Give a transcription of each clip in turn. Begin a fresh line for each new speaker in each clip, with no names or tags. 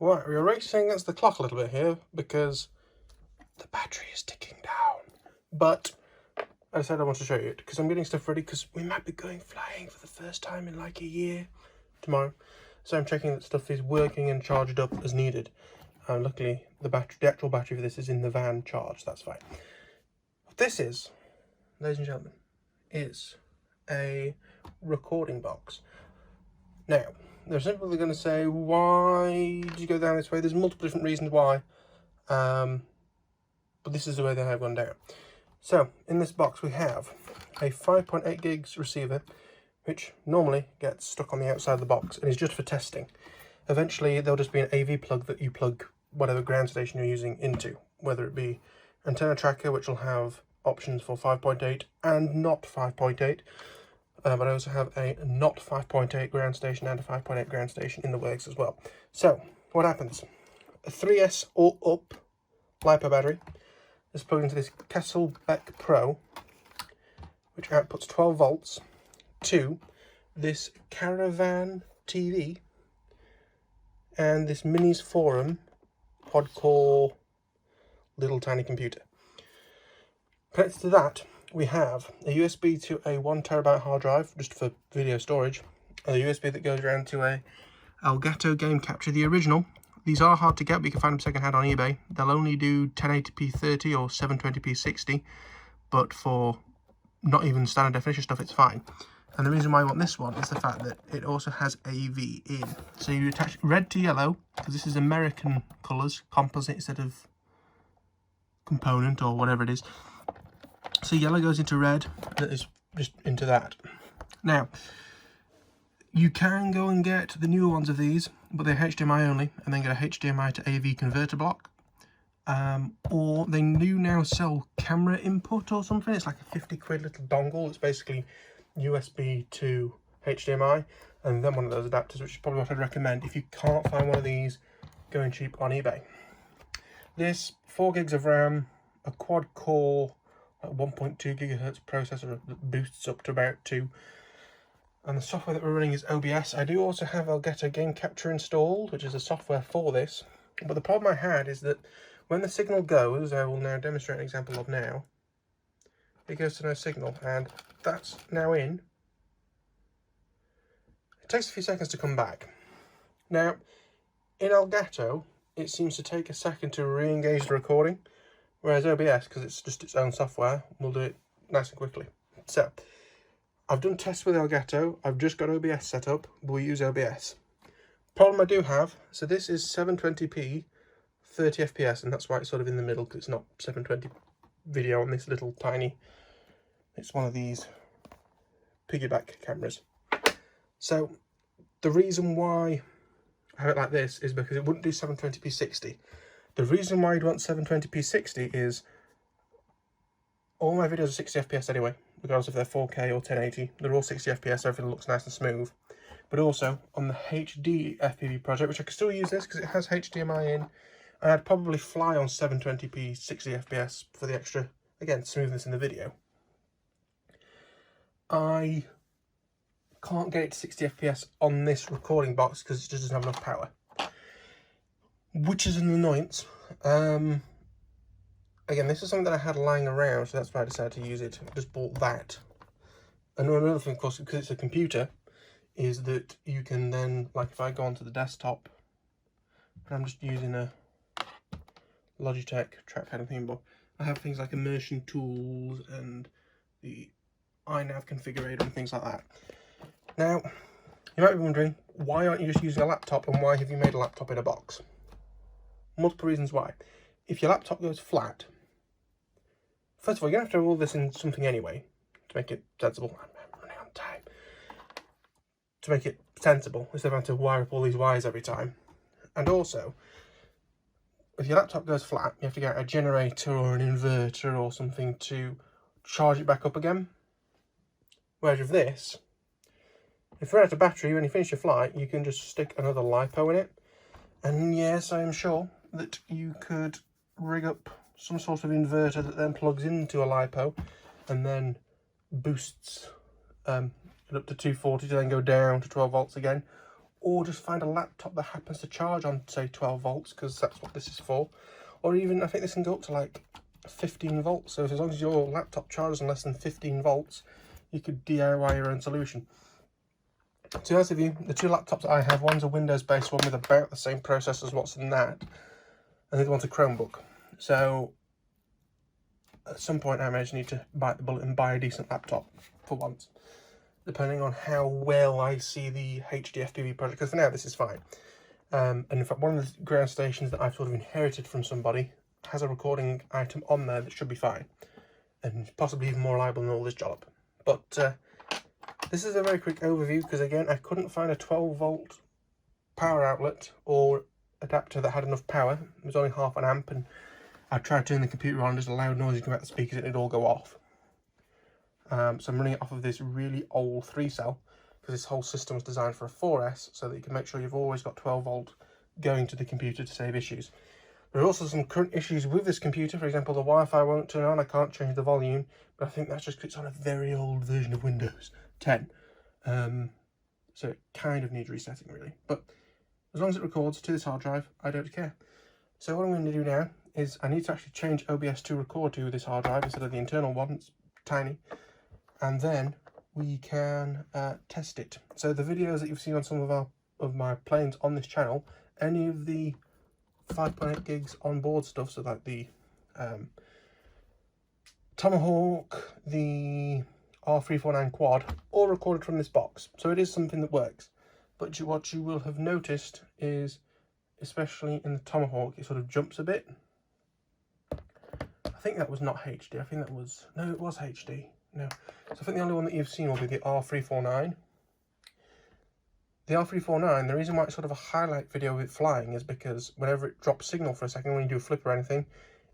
Right, we're racing against the clock a little bit here because the battery is ticking down. But I said I want to show you it because I'm getting stuff ready because we might be going flying for the first time in like a year tomorrow. So I'm checking that stuff is working and charged up as needed. Luckily, the actual battery for this is in the van charged. That's fine. What this is, ladies and gentlemen, is a recording box. Now, they're simply going to say, why did you go down this way? There's multiple different reasons why, but this is the way they have gone down. So, in this box we have a 5.8 gigs receiver, which normally gets stuck on the outside of the box and is just for testing. Eventually, there'll just be an AV plug that you plug whatever ground station you're using into, whether it be antenna tracker, which will have options for 5.8 and not 5.8. But I also have a not 5.8 ground station and a 5.8 ground station in the works as well. So, what happens? A 3S or up LiPo battery is plugged into this CCBec Pro, which outputs 12 volts to this Caravan TV and this Minis Forum quad-core little tiny computer. Connected to that, we have a USB to a 1TB hard drive, just for video storage, and a USB that goes around to a Elgato game capture, the original. These are hard to get, but you can find them secondhand on eBay. They'll only do 1080p 30 or 720p 60, but for not even standard definition stuff, it's fine. And the reason why I want this one is the fact that it also has AV in. So you attach red to yellow, because this is American colours, composite instead of component or whatever it is. So yellow goes into red, that is just into that. Now, you can go and get the newer ones of these, but they're HDMI only, and then get a HDMI to AV converter block. Or they do now sell camera input or something. It's like a 50 quid little dongle. It's basically USB to HDMI, and then one of those adapters, which is probably what I'd recommend. If you can't find one of these, going cheap on eBay. This 4 gigs of RAM, a quad core, 1.2 gigahertz processor that boosts up to about 2. And the software that we're running is OBS. I do also have Elgato Game Capture installed, which is a software for this. But the problem I had is that when the signal goes, I will now demonstrate an example of now. It goes to no signal, and that's now in. It takes a few seconds to come back. Now, in Elgato, it seems to take a second to re-engage the recording. Whereas OBS, because it's just its own software, will do it nice and quickly. So, I've done tests with Elgato. I've just got OBS set up. We'll use OBS. Problem I do have, so this is 720p, 30 FPS, and that's why it's sort of in the middle, because it's not 720 video on this little tiny. It's one of these piggyback cameras. So, the reason why I have it like this is because it wouldn't do 720p 60. The reason why you'd want 720p 60 is all my videos are 60 FPS anyway, regardless if they're 4K or 1080. They're all 60 FPS, so everything looks nice and smooth. But also, on the HD FPV project, which I can still use this because it has HDMI in, and I'd probably fly on 720p 60 FPS for the extra, again, smoothness in the video. I can't get it to 60 FPS on this recording box because it just doesn't have enough power, which is an annoyance. Again, this is something that I had lying around, so that's why I decided to use it. I just bought that. And another thing, of course, because it's a computer, is that you can then, like if I go onto the desktop, and I'm just using a Logitech trackpad and thingy bob, I have things like immersion tools and the iNav configurator and things like that. Now, you might be wondering, why aren't you just using a laptop, and why have you made a laptop in a box? Multiple reasons why. If your laptop goes flat, first of all, you're going to have to roll this in something anyway to make it sensible. I'm running on time. To make it sensible, instead of having to wire up all these wires every time. And also, if your laptop goes flat, you have to get a generator or an inverter or something to charge it back up again. Whereas with this, if you run out of battery when you finish your flight, you can just stick another LiPo in it. And yes, I am sure that you could rig up some sort of inverter that then plugs into a LiPo and then boosts it up to 240 to then go down to 12 volts again. or just find a laptop that happens to charge on, say, 12 volts, because that's what this is for. Or even, I think this can go up to like 15 volts. So as long as your laptop charges on less than 15 volts, you could DIY your own solution. To be honest with you, the two laptops I have, one's a Windows-based one with about the same processor as what's in that, and the other one's a Chromebook. So at some point I may just need to bite the bullet and buy a decent laptop for once, depending on how well I see the HD FPV project, because for now this is fine. And in fact, one of the ground stations that I've sort of inherited from somebody has a recording item on there that should be fine, and possibly even more reliable than all this job. But this is a very quick overview, because again, I couldn't find a 12 volt power outlet or adapter that had enough power. It was only half an amp, and I tried turning the computer on, just a loud noise coming out the speakers, and it'd all go off. So I'm running it off of this really old 3-cell, because this whole system was designed for a 4S, so that you can make sure you've always got 12 volt going to the computer to save issues. There are also some current issues with this computer. For example, the Wi-Fi won't turn on. I can't change the volume, but I think that's just because it's on a very old version of Windows 10. So it kind of needs resetting, really. But as long as it records to this hard drive, I don't care. So what I'm going to do now is I need to actually change OBS to record to this hard drive instead of the internal one. It's tiny. And then we can test it. So the videos that you've seen on some of my planes on this channel, any of the 5.8 gigs on board stuff, so like the Tomahawk, the R349 quad, all recorded from this box. So it is something that works. But what you will have noticed is, especially in the Tomahawk, it sort of jumps a bit. I think that was not HD. I think that was, no, it was HD. No. So I think the only one that you've seen will be the R349. The R349, the reason why it's sort of a highlight video of it flying is because whenever it drops signal for a second, when you do a flip or anything,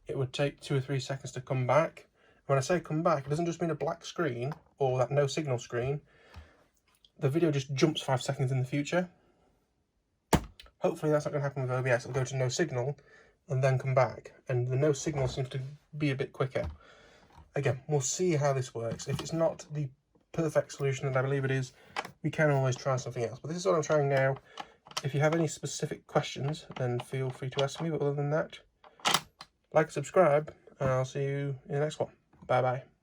it would take 2 or 3 seconds to come back. When I say come back, it doesn't just mean a black screen or that no signal screen. The video just jumps 5 seconds in the future. Hopefully that's not going to happen with OBS. It'll go to no signal and then come back. And the no signal seems to be a bit quicker. Again, we'll see how this works. If it's not the perfect solution, and I believe it is, we can always try something else. But this is what I'm trying now. If you have any specific questions, then feel free to ask me. But other than that, like, subscribe, and I'll see you in the next one. Bye bye.